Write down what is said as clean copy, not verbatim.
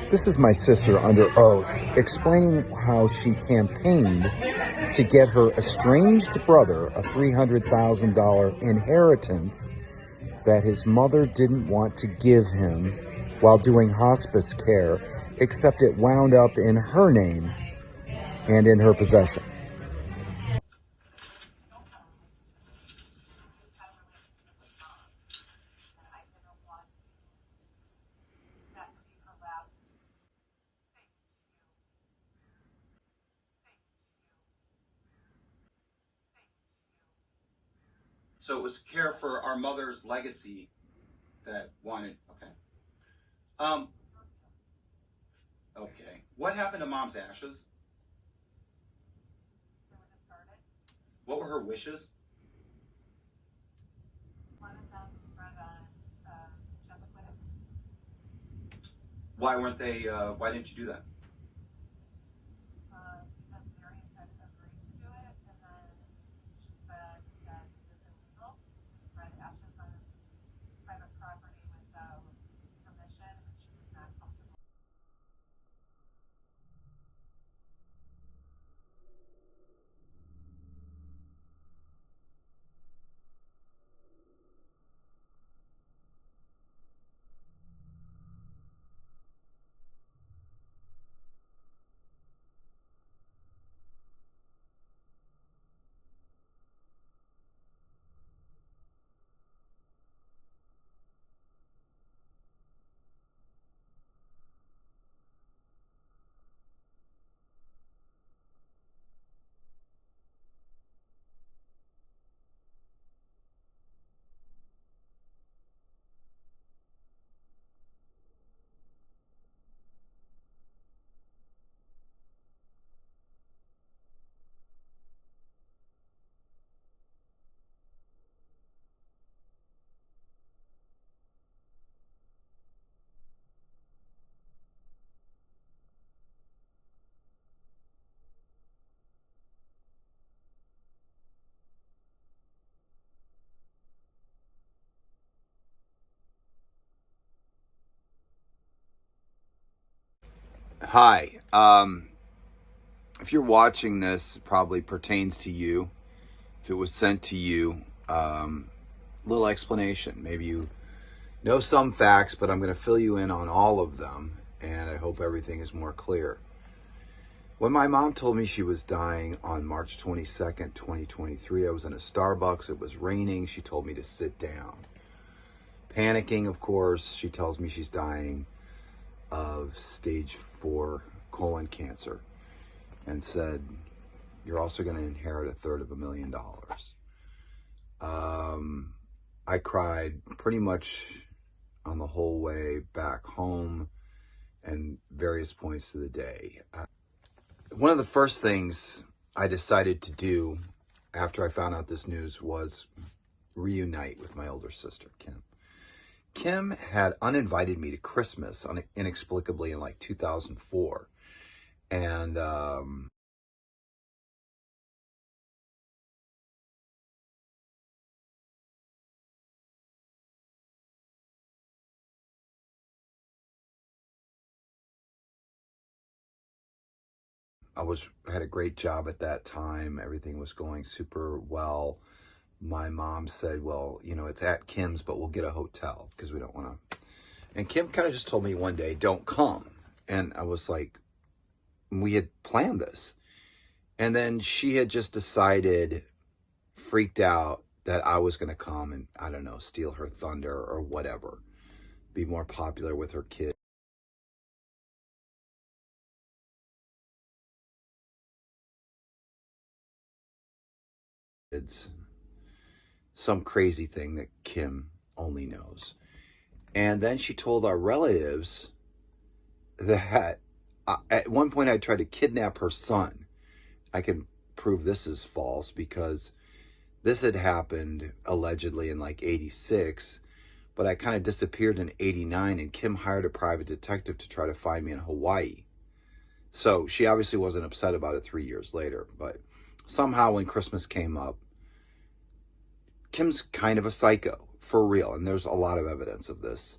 This is my sister under oath explaining how she campaigned to get her estranged brother a $300,000 inheritance that his mother didn't want to give him while doing hospice care, except it wound up in her name and in her possession. So it was care for our mother's legacy that wanted, okay. Um, okay. What happened to Mom's ashes? What were her wishes? Why weren't they, why didn't you do that? Hi. If you're watching this, it probably pertains to you. If it was sent to you, little explanation. Maybe you know some facts, but I'm going to fill you in on all of them, and I hope everything is more clear. When my mom told me she was dying on March 22nd, 2023, I was in a Starbucks. It was raining. She told me to sit down. Panicking, of course, she tells me she's dying of stage 4 colon cancer and said, "You're also going to inherit $350,000. I cried pretty much on the whole way back home and various points of the day. One of the first things I decided to do after I found out this news was reunite with my older sister, Kim. Kim had uninvited me to Christmas inexplicably in like 2004. And I had a great job at that time. Everything was going super well. My mom said, well, you know, it's at Kim's, but we'll get a hotel because we don't want to. And Kim kind of just told me one day, don't come. And I was like, we had planned this. And then she had just decided, freaked out, that I was going to come and, I don't know, steal her thunder or whatever, be more popular with her kids. Some crazy thing that Kim only knows. And then she told our relatives that at one point I tried to kidnap her son. I can prove this is false because this had happened allegedly in like 86, but I kind of disappeared in 89 and Kim hired a private detective to try to find me in Hawaii. So she obviously wasn't upset about it 3 years later, but somehow when Christmas came up, Kim's kind of a psycho, for real, and there's a lot of evidence of this.